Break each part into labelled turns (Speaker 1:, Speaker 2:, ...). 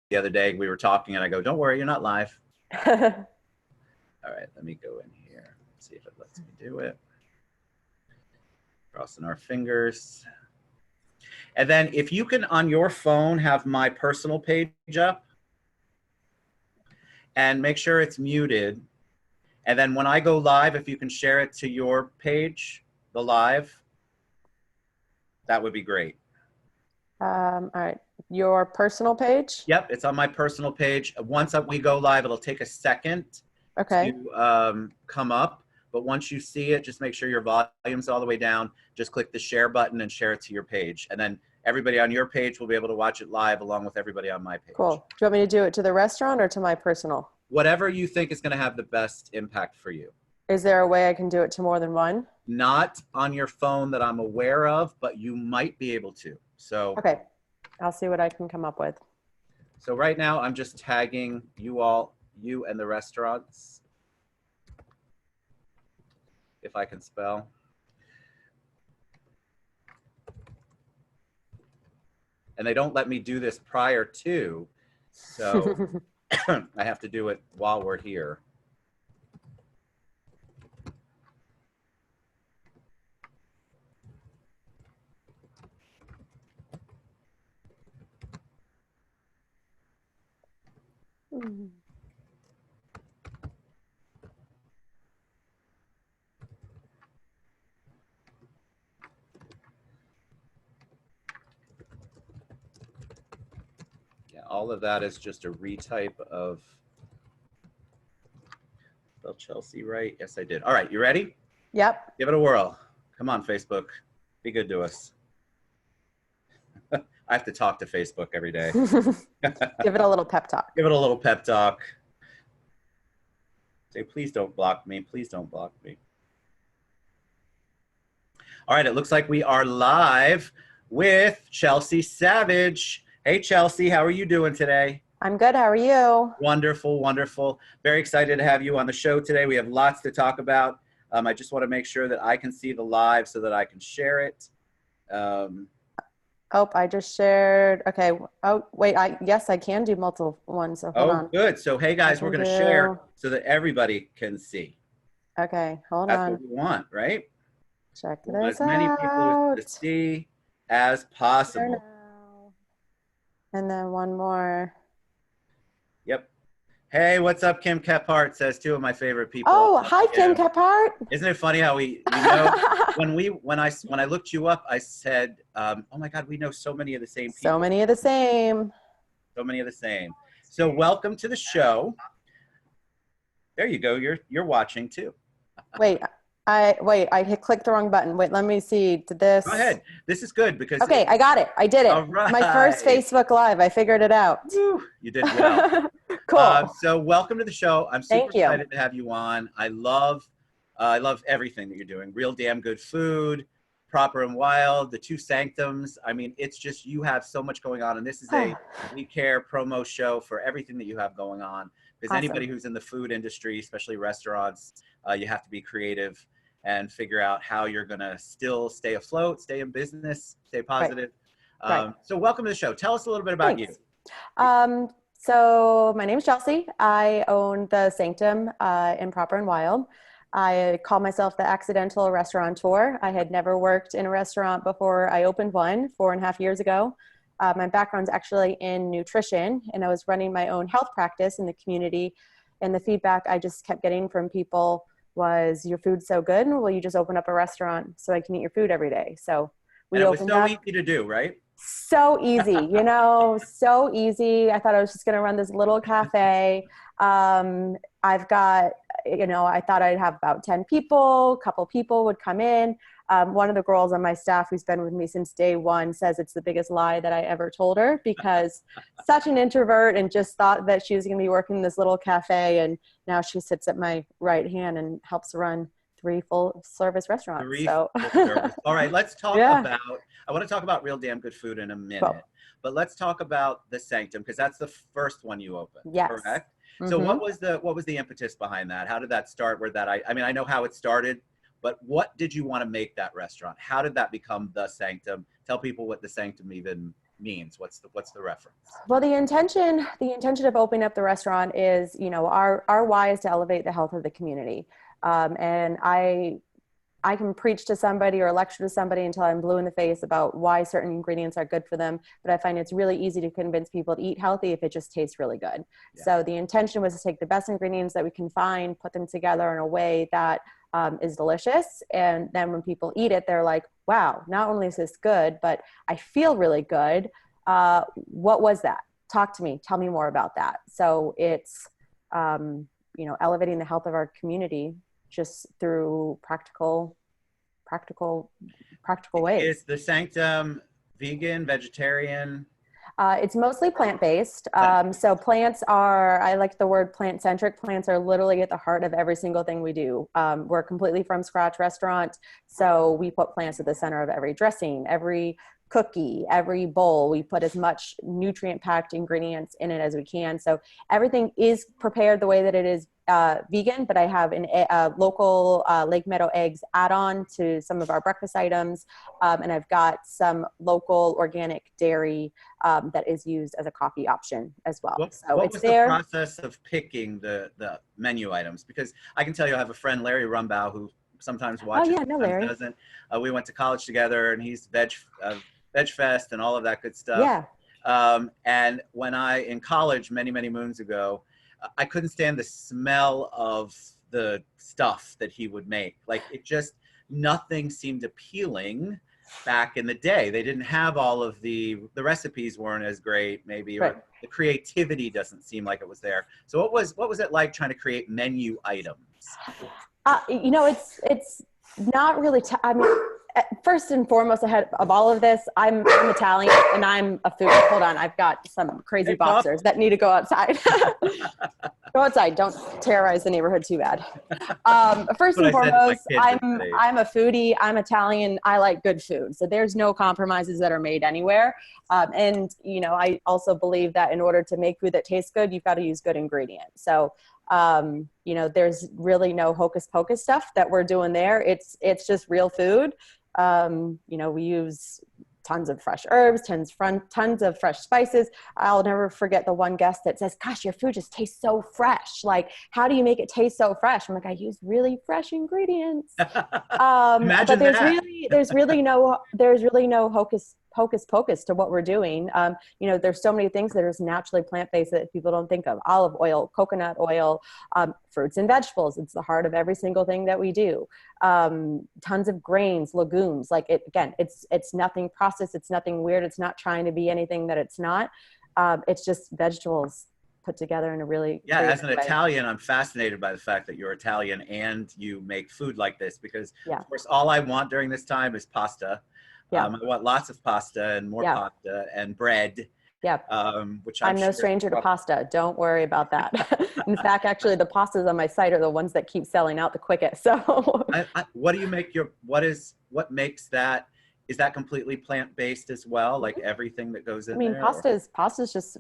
Speaker 1: the other day. We were talking and I go, don't worry, you're not live. All right, let me go in here. See if it lets me do it. Crossing our fingers. And then if you can on your phone have my personal page up and make sure it's muted. And then when I go live, if you can share it to your page, the live, that would be great.
Speaker 2: All right. Your personal page?
Speaker 1: Yep, it's on my personal page. Once we go live, it'll take a second to come up. But once you see it, just make sure your volume's all the way down. Just click the share button and share it to your page. And then everybody on your page will be able to watch it live along with everybody on my page.
Speaker 2: Cool. Do you want me to do it to the restaurant or to my personal?
Speaker 1: Whatever you think is going to have the best impact for you.
Speaker 2: Is there a way I can do it to more than one?
Speaker 1: Not on your phone that I'm aware of, but you might be able to. So
Speaker 2: okay, I'll see what I can come up with.
Speaker 1: So right now I'm just tagging you all, you and the restaurants. If I can spell. And they don't let me do this prior to, so I have to do it while we're here. Yeah, all of that is just a retype of spell Chelsea right. Yes, I did. All right, you ready?
Speaker 2: Yep.
Speaker 1: Give it a whirl. Come on, Facebook. Be good to us. I have to talk to Facebook every day.
Speaker 2: Give it a little pep talk.
Speaker 1: Give it a little pep talk. Say, please don't block me. Please don't block me. All right, it looks like we are live with Chelsie Savage. Hey, Chelsie, how are you doing today?
Speaker 2: I'm good. How are you?
Speaker 1: Wonderful, wonderful. Very excited to have you on the show today. We have lots to talk about. I just want to make sure that I can see the live so that I can share it.
Speaker 2: Oh, I just shared. Okay. Oh, wait. Yes, I can do multiple ones. So hold on.
Speaker 1: Good. So, hey, guys, we're going to share so that everybody can see.
Speaker 2: Okay. Hold
Speaker 1: on.
Speaker 2: That's
Speaker 1: what we want, right?
Speaker 2: Check this out.
Speaker 1: As many people to see as possible.
Speaker 2: And then one more.
Speaker 1: Yep. Hey, what's up, Kim Kephart, says two of my favorite people.
Speaker 2: Oh, hi, Kim Kephart.
Speaker 1: Isn't it funny how we know when I looked you up, I said, oh my God, we know so many of the same people.
Speaker 2: So many of the same.
Speaker 1: So many of the same. So welcome to the show. There you go. You're watching too.
Speaker 2: Wait, I clicked the wrong button. Wait, let me see. Did this?
Speaker 1: Go ahead. This is good because.
Speaker 2: Okay, I got it. I did it.
Speaker 1: All right.
Speaker 2: My first Facebook Live. I figured it out.
Speaker 1: Woo, you did well.
Speaker 2: Cool.
Speaker 1: So welcome to the show. I'm super excited to have you on. I love everything that you're doing. Real damn good food, Proper and Wild, the two Sanctums. I mean, it's just you have so much going on, and this is a We Care promo show for everything that you have going on. Because anybody who's in the food industry, especially restaurants, you have to be creative and figure out how you're going to still stay afloat, stay in business, stay positive. Right. So welcome to the show. Tell us a little bit about you.
Speaker 2: So my name is Chelsie. I own the Sanctum in Proper and Wild. I call myself the accidental restaurateur. I had never worked in a restaurant before I opened one 4.5 years ago. My background's actually in nutrition, and I was running my own health practice in the community. And the feedback I just kept getting from people was, your food's so good, will you just open up a restaurant so I can eat your food every day? So we opened up.
Speaker 1: It was so easy to do, right?
Speaker 2: So easy, so easy. I thought I was just going to run this little cafe. I've got, I thought I'd have about 10 people, a couple people would come in. One of the girls on my staff who's been with me since day one says it's the biggest lie that I ever told her, because such an introvert and just thought that she was going to be working in this little cafe. And now she sits at my right hand and helps run 3 full service restaurants.
Speaker 1: Full service. All right, let's talk about, I want to talk about Real Damn Good Food in a minute, but let's talk about the Sanctum, because that's the first one you opened, correct? Mm-hmm. So what was the impetus behind that? How did that start? I mean, I know how it started, but what did you want to make that restaurant? How did that become the Sanctum? Tell people what the Sanctum even means? What's the reference?
Speaker 2: Well, the intention of opening up the restaurant is, our why is to elevate the health of the community. And I can preach to somebody or lecture to somebody until I'm blue in the face about why certain ingredients are good for them. But I find it's really easy to convince people to eat healthy if it just tastes really good. Yeah. So the intention was to take the best ingredients that we can find, put them together in a way that is delicious. And then when people eat it, they're like, wow, not only is this good, but I feel really good. What was that? Talk to me. Tell me more about that. So it's, elevating the health of our community just through practical ways.
Speaker 1: Is the Sanctum vegan, vegetarian?
Speaker 2: It's mostly plant-based. So plants I like the word plant-centric. Plants are literally at the heart of every single thing we do. We're a completely from scratch restaurant. So we put plants at the center of every dressing, every cookie, every bowl. We put as much nutrient-packed ingredients in it as we can. So everything is prepared the way that it is vegan, but I have a local Lake Meadow eggs add-on to some of our breakfast items. And I've got some local organic dairy that is used as a coffee option as well.
Speaker 1: What was the process of picking the menu items? Because I can tell you, I have a friend, Larry Rumbaugh, who sometimes watches, sometimes doesn't. We went to college together, and he's Veg Fest and all of that good stuff.
Speaker 2: Yeah.
Speaker 1: And when in college, many moons ago, I couldn't stand the smell of the stuff that he would make. Like, nothing seemed appealing back in the day. They didn't have all of the recipes weren't as great, maybe, or the creativity doesn't seem like it was there. So what was it like trying to create menu items?
Speaker 2: It's not really, first and foremost, ahead of all of this, I'm Italian and I'm a foodie. Hold on, I've got some crazy boxers that need to go outside. Go outside. Don't terrorize the neighborhood too bad. First and foremost, I'm a foodie. I'm Italian. I like good food. So there's no compromises that are made anywhere. And I also believe that in order to make food that tastes good, you've got to use good ingredients. So there's really no hocus pocus stuff that we're doing there. It's just real food. We use tons of fresh herbs, tons of fresh spices. I'll never forget the one guest that says, gosh, your food just tastes so fresh. Like, how do you make it taste so fresh? I'm like, I use really fresh ingredients. But there's really no hocus pocus to what we're doing. There's so many things that are naturally plant-based that people don't think of. Olive oil, coconut oil, fruits and vegetables. It's the heart of every single thing that we do. Tons of grains, legumes. Like, it's nothing processed. It's nothing weird. It's not trying to be anything that it's not. It's just vegetables put together in a really
Speaker 1: as an
Speaker 2: way.
Speaker 1: Italian, I'm fascinated by the fact that you're Italian and you make food like this, because of course all I want during this time is pasta. I want lots of pasta and more pasta and bread.
Speaker 2: Yeah.
Speaker 1: Which
Speaker 2: I'm no stranger to pasta. Don't worry about that. In fact, actually, the pastas on my site are the ones that keep selling out the quickest. So,
Speaker 1: what do you make what makes that? Is that completely plant-based as well? Like everything that goes in there?
Speaker 2: Pasta's just,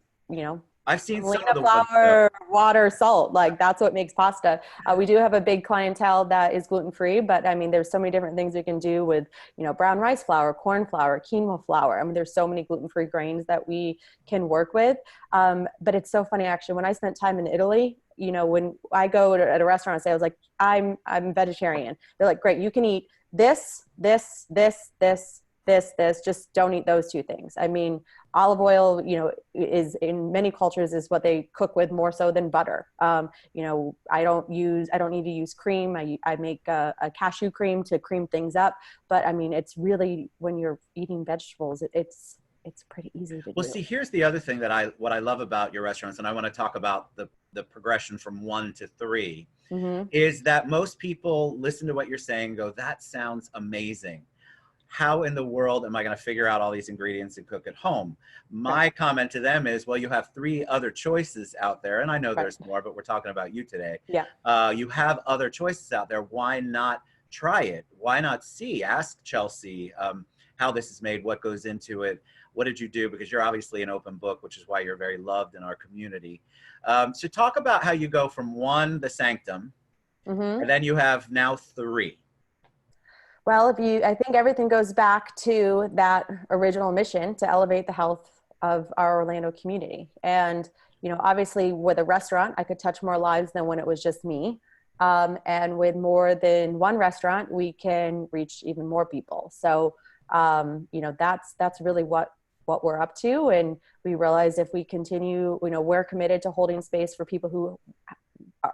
Speaker 1: I've seen some
Speaker 2: of the flour, water, salt. Like, that's what makes pasta. We do have a big clientele that is gluten-free, but there's so many different things we can do with, brown rice flour, corn flour, quinoa flour. there's so many gluten-free grains that we can work with. But it's so funny, actually, when I spent time in Italy, when I go at a restaurant and say, I was like, I'm vegetarian. They're like, great, you can eat this, just don't eat those two things. Olive oil, is in many cultures is what they cook with more so than butter. I don't need to use cream. I make a cashew cream to cream things up. But it's really, when you're eating vegetables, it's pretty easy to do.
Speaker 1: Well, see, here's the other thing what I love about your restaurants, and I want to talk about the progression from 1 to 3, is that most people listen to what you're saying and go, that sounds amazing. How in the world am I going to figure out all these ingredients and cook at home? My comment to them is, well, you have 3 other choices out there. And I know there's more, but we're talking about you today.
Speaker 2: Yeah.
Speaker 1: You have other choices out there. Why not try it? Why not ask Chelsie how this is made, what goes into it? What did you do? Because you're obviously an open book, which is why you're very loved in our community. So talk about how you go from 1, the Sanctum, and then you have now 3.
Speaker 2: Well, I think everything goes back to that original mission to elevate the health of our Orlando community. And, obviously with a restaurant, I could touch more lives than when it was just me. And with more than one restaurant, we can reach even more people. So, that's really what we're up to. And we realize if we continue, we're committed to holding space for people who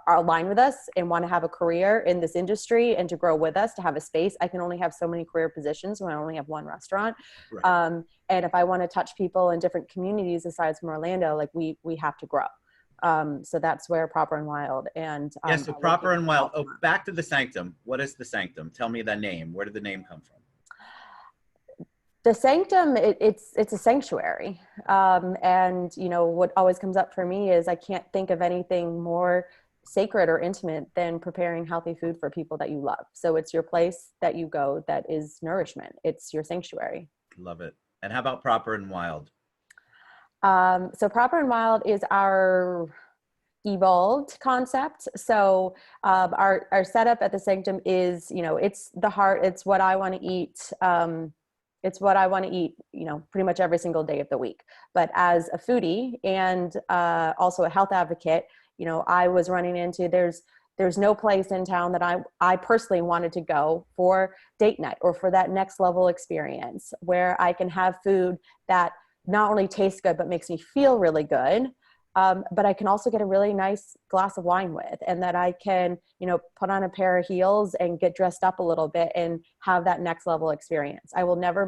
Speaker 2: are aligned with us and want to have a career in this industry and to grow with us, to have a space. I can only have so many career positions when I only have one restaurant. Right. And if I want to touch people in different communities aside from Orlando, like we have to grow. So that's where Proper and Wild and
Speaker 1: so Proper and Wild. Oh, back to the Sanctum. What is the Sanctum? Tell me the name. Where did the name come from?
Speaker 2: The Sanctum, it's a sanctuary. And what always comes up for me is I can't think of anything more sacred or intimate than preparing healthy food for people that you love. So it's your place that you go that is nourishment. It's your sanctuary.
Speaker 1: Love it. And how about Proper and Wild?
Speaker 2: So Proper and Wild is our evolved concept. So our setup at the Sanctum is, it's the heart, it's what I want to eat. It's what I want to eat, pretty much every single day of the week. But as a foodie and also a health advocate, I was running into, there's no place in town that I personally wanted to go for date night or for that next level experience where I can have food that not only tastes good, but makes me feel really good. But I can also get a really nice glass of wine with, and that I can, put on a pair of heels and get dressed up a little bit and have that next level experience. I will never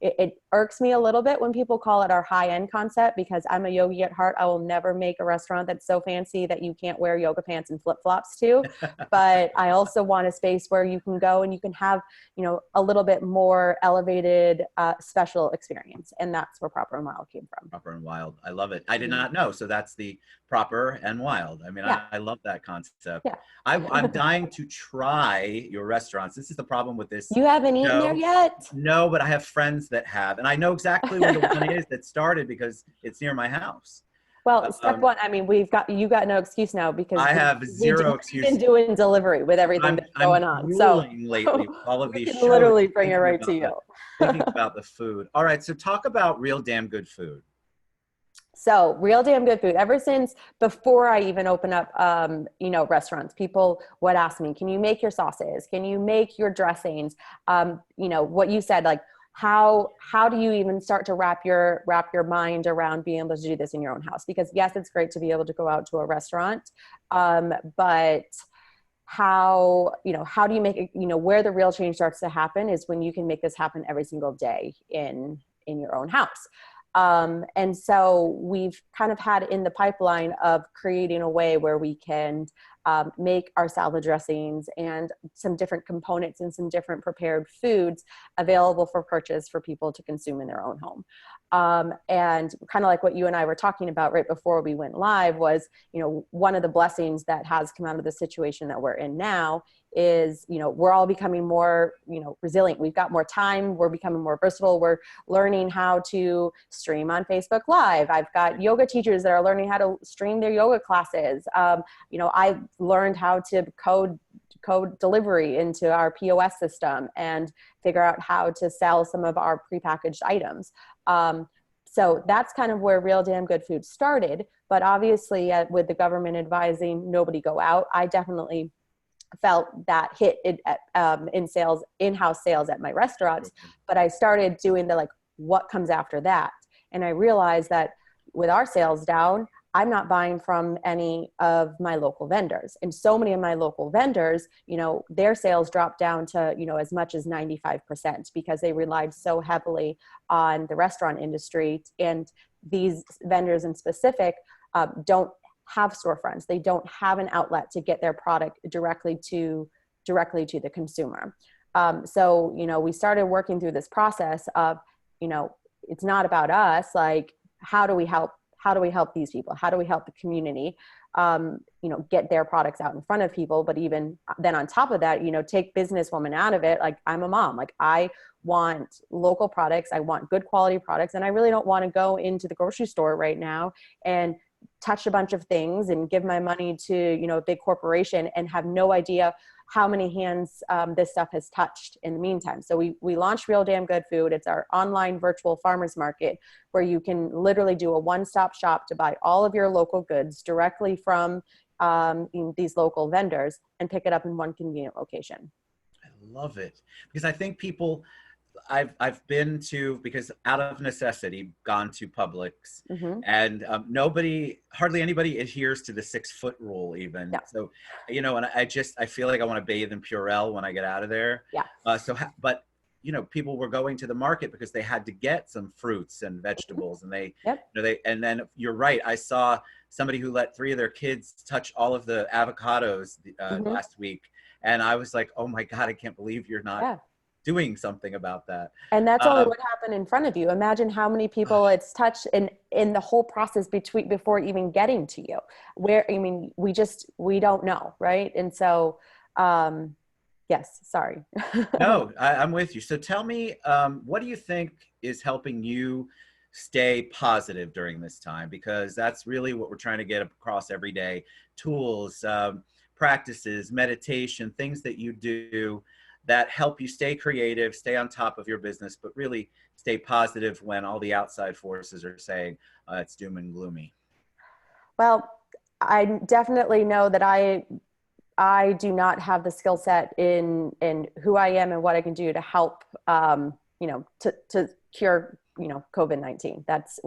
Speaker 2: it irks me a little bit when people call it our high end concept, because I'm a yogi at heart. I will never make a restaurant that's so fancy that you can't wear yoga pants and flip flops to. But I also want a space where you can go and you can have, a little bit more elevated, special experience. And that's where Proper and Wild came from.
Speaker 1: Proper and Wild. I love it. I did not know. So that's the Proper and Wild. I mean, yeah. I love that concept. Yeah. I'm dying to try your restaurants. This is the problem with this.
Speaker 2: You haven't eaten there yet?
Speaker 1: No, but I have friends that have. And I know exactly where the one is that started because it's near my house.
Speaker 2: Well, step one, I mean, you got no excuse now because
Speaker 1: I have zero excuse.
Speaker 2: We've been doing delivery with everything that's going on. So
Speaker 1: lately, all of these shows,
Speaker 2: literally bring it right to you.
Speaker 1: Thinking about the food. All right, so talk about Real Damn Good Food.
Speaker 2: So Real Damn Good Food, ever since before I even open up, restaurants, people would ask me, can you make your sauces? Can you make your dressings? What you said, like, how do you even start to wrap your mind around being able to do this in your own house? Because yes, it's great to be able to go out to a restaurant, but how do you make it, where the real change starts to happen is when you can make this happen every single day in your own house. And so we've kind of had in the pipeline of creating a way where we can make our salad dressings and some different components and some different prepared foods available for purchase for people to consume in their own home. And kind of like what you and I were talking about right before we went live was, one of the blessings that has come out of the situation that we're in now is, we're all becoming more, resilient. We've got more time. We're becoming more versatile. We're learning how to stream on Facebook Live. I've got yoga teachers that are learning how to stream their yoga classes. I learned how to code delivery into our POS system and figure out how to sell some of our prepackaged items. So that's kind of where Real Damn Good Food started. But obviously with the government advising nobody go out, I definitely felt that hit in-house sales at my restaurants. But I started doing what comes after that. And I realized that with our sales down, I'm not buying from any of my local vendors. And so many of my local vendors, their sales dropped down to, as much as 95% because they relied so heavily on the restaurant industry. And these vendors in specific don't have storefronts. They don't have an outlet to get their product directly to the consumer. So, we started working through this process of, it's not about us. Like, how do we help these people? How do we help the community, get their products out in front of people? But even then on top of that, take businesswoman out of it. Like, I'm a mom, like I want local products. I want good quality products. And I really don't want to go into the grocery store right now and touch a bunch of things and give my money to, a big corporation and have no idea how many hands this stuff has touched in the meantime. So we launched Real Damn Good Food. It's our online virtual farmers market where you can literally do a one-stop shop to buy all of your local goods directly from these local vendors and pick it up in one convenient location.
Speaker 1: I love it, because I think people, I've been to, because out of necessity, gone to Publix, and hardly anybody adheres to the 6-foot rule even. Yeah. So, you know, and I feel like I want to bathe in Purell when I get out of there.
Speaker 2: Yeah.
Speaker 1: But you know, people were going to the market because they had to get some fruits and vegetables, and and then you're right. I saw somebody who let 3 of their kids touch all of the avocados last week, and I was like, oh my God, I can't believe you're not doing something about that.
Speaker 2: And that's only what happened in front of you. Imagine how many people it's touched in the whole process before even getting to you. I mean, we don't know, right? And so, yes, sorry.
Speaker 1: No, I'm with you. So tell me, what do you think is helping you stay positive during this time? Because that's really what we're trying to get across every day. Tools, practices, meditation, things that you do that help you stay creative, stay on top of your business, but really stay positive when all the outside forces are saying it's doom and gloomy.
Speaker 2: Well, I definitely know that I do not have the skill set in who I am and what I can do to help, you know, to cure, you know, COVID-19. That's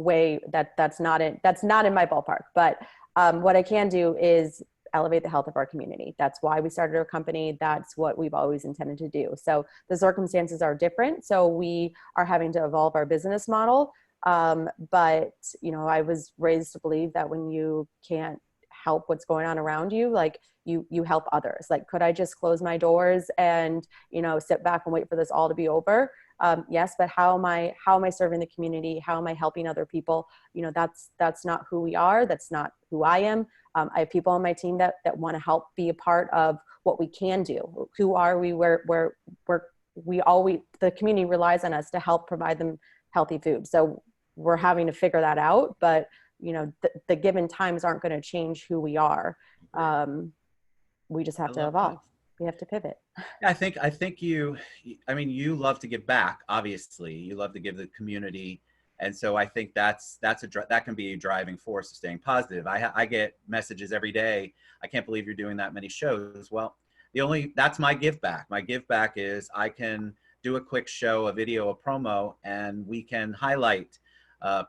Speaker 2: not in my ballpark. But what I can do is elevate the health of our community. That's why we started our company. That's what we've always intended to do. So the circumstances are different. So we are having to evolve our business model. But, you know, I was raised to believe that when you can't help what's going on around you, like you help others. Like, could I just close my doors and, you know, sit back and wait for this all to be over? Yes, but how am I serving the community? How am I helping other people? You know, that's not who we are. That's not who I am. I have people on my team that want to help be a part of what we can do. Who are we? The community relies on us to help provide them healthy food. So we're having to figure that out, but you know, the given times aren't going to change who we are. We just have to evolve. We have to pivot.
Speaker 1: Yeah, I think you love to give back. Obviously, you love to give the community, and so I think that can be a driving force of staying positive. I get messages every day. I can't believe you're doing that many shows. Well, that's my give back. My give back is I can do a quick show, a video, a promo, and we can highlight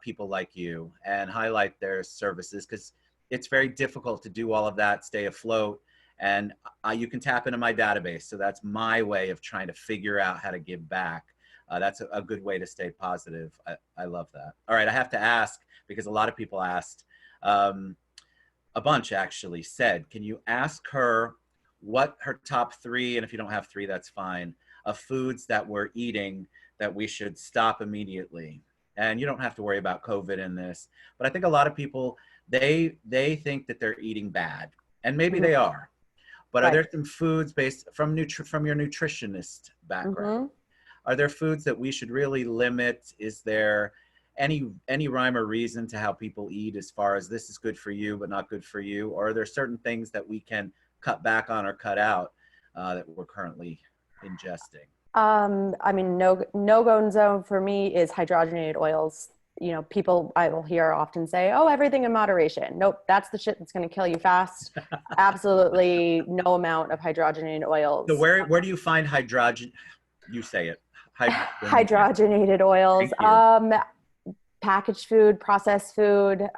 Speaker 1: people like you and highlight their services, because it's very difficult to do all of that, stay afloat. And you can tap into my database. So that's my way of trying to figure out how to give back. That's a good way to stay positive. I love that. All right, I have to ask, because a lot of people asked, a bunch actually said, can you ask her what her top 3, and if you don't have 3, that's fine, of foods that we're eating that we should stop immediately? And you don't have to worry about COVID in this, but I think a lot of people, they think that they're eating bad, and maybe they are. But are there some foods based from your nutritionist background? Are there foods that we should really limit? Is there any rhyme or reason to how people eat, as far as this is good for you but not good for you? Or are there certain things that we can cut back on or cut out that we're currently ingesting?
Speaker 2: I mean, no-go zone for me is hydrogenated oils. You know, people I will hear often say, oh, everything in moderation. Nope, that's the shit that's going to kill you fast. Absolutely no amount of hydrogenated oils.
Speaker 1: So where do you find you say it.
Speaker 2: Hydrogenated oils. Packaged food, processed food.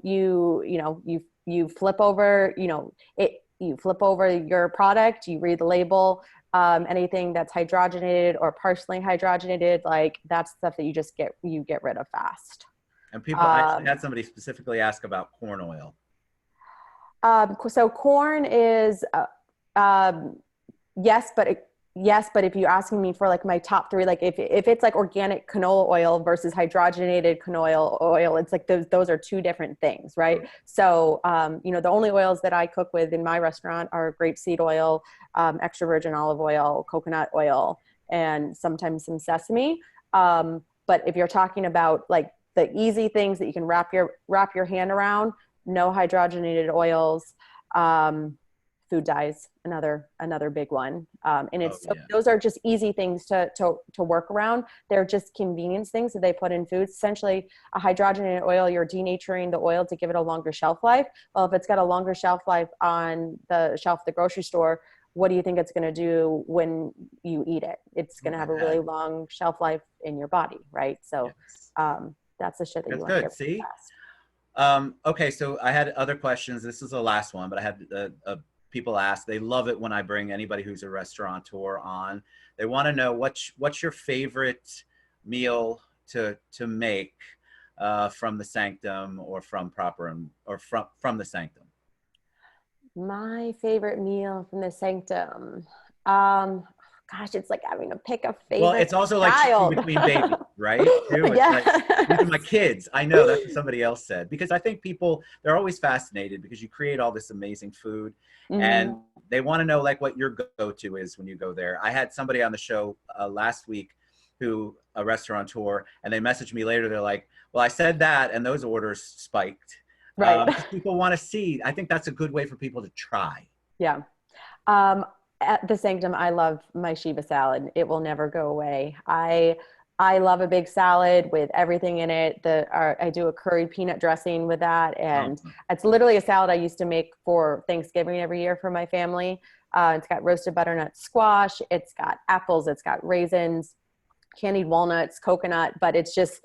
Speaker 2: You flip over, you flip over your product, you read the label. Anything that's hydrogenated or partially hydrogenated, like that's stuff that you get rid of fast.
Speaker 1: And people actually had somebody specifically ask about corn oil.
Speaker 2: So corn is yes, but if you're asking me for like my top 3, like if it's like organic canola oil versus hydrogenated canola oil, it's like those are 2 different things, right? So the only oils that I cook with in my restaurant are grapeseed oil, extra virgin olive oil, coconut oil, and sometimes some sesame. But if you're talking about like the easy things that you can wrap your hand around, no hydrogenated oils. food dyes, another big one. And it's,
Speaker 1: Oh, yeah.
Speaker 2: those are just easy things to work around. They're just convenience things that they put in foods. Essentially a hydrogenated oil, you're denaturing the oil to give it a longer shelf life. Well, if it's got a longer shelf life on the shelf at the grocery store, what do you think it's going to do when you eat it? It's going to have a really long shelf life in your body, right? So that's the shit that you want to get
Speaker 1: See?
Speaker 2: fast.
Speaker 1: Okay, so I had other questions. This is the last one, but I had people ask. They love it when I bring anybody who's a restaurateur on. They want to know what's your favorite meal to make from the Sanctum or from from the Sanctum.
Speaker 2: My favorite meal from the Sanctum. Gosh, it's like having to pick a favorite.
Speaker 1: Well, it's also like choosing between babies, right? Too. It's like, these are my kids. I know that's what somebody else said, because I think people, they're always fascinated because you create all this amazing food and they want to know like what your go-to is when you go there. I had somebody on the show last week a restaurateur, and they messaged me later. They're like, well, I said that and those orders spiked.
Speaker 2: Right.
Speaker 1: People want to see. I think that's a good way for people to try.
Speaker 2: Yeah. At the Sanctum, I love my Shiva salad. It will never go away. I love a big salad with everything in it. I do a curry peanut dressing with that. And it's literally a salad I used to make for Thanksgiving every year for my family. It's got roasted butternut squash. It's got apples. It's got raisins, candied walnuts, coconut, but it's just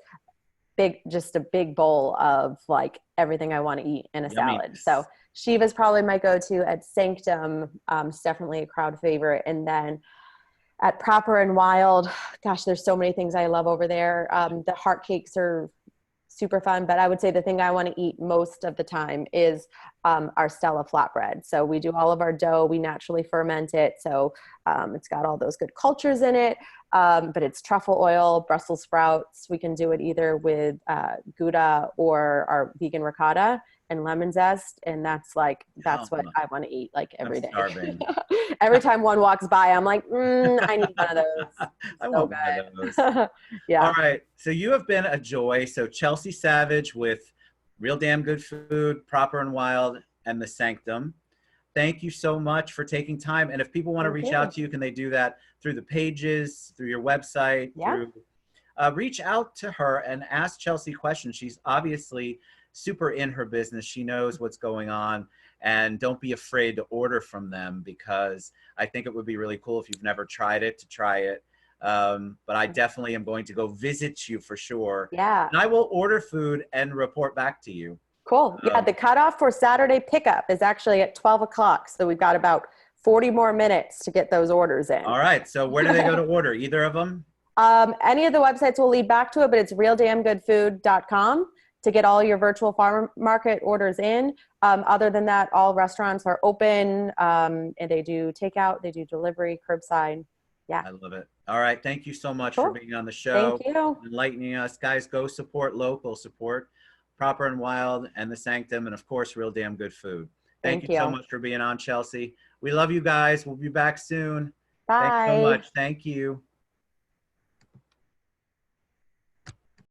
Speaker 2: a big bowl of like everything I want to eat in a salad. So Shiva's probably my go-to. At Sanctum, it's definitely a crowd favorite. And then at Proper and Wild, gosh, there's so many things I love over there. The heart cakes are super fun, but I would say the thing I want to eat most of the time is our Stella flatbread. So we do all of our dough. We naturally ferment it. So it's got all those good cultures in it, but it's truffle oil, Brussels sprouts. We can do it either with Gouda or our vegan ricotta and lemon zest. And that's what I want to eat like every day. Every time one walks by, I'm like, I need one of those.
Speaker 1: I want one of those.
Speaker 2: Yeah.
Speaker 1: All right. So you have been a joy. So Chelsie Savage with Real Damn Good Food, Proper and Wild, and the Sanctum. Thank you so much for taking time. And if people want to reach out to you, can they do that through the pages, through your website?
Speaker 2: Yeah.
Speaker 1: Reach out to her and ask Chelsie questions. She's obviously super in her business. She knows what's going on, and don't be afraid to order from them, because I think it would be really cool if you've never tried it to try it. But I definitely am going to go visit you for sure.
Speaker 2: Yeah.
Speaker 1: And I will order food and report back to you.
Speaker 2: Cool. Yeah. The cutoff for Saturday pickup is actually at 12 o'clock. So we've got about 40 more minutes to get those orders in.
Speaker 1: All right. So where do they go to order? Either of them?
Speaker 2: Any of the websites will lead back to it, but it's realdamngoodfood.com to get all your virtual farm market orders in. Other than that, all restaurants are open, and they do takeout, they do delivery, curbside. Yeah.
Speaker 1: I love it. All right. Thank you so much for being on the show.
Speaker 2: Thank you.
Speaker 1: Enlightening us. Guys, go support local, support Proper and Wild and the Sanctum, and of course, Real Damn Good Food. Thank you so much for being on, Chelsie. We love you guys. We'll be back soon.
Speaker 2: Bye.
Speaker 1: Thanks so much. Thank you.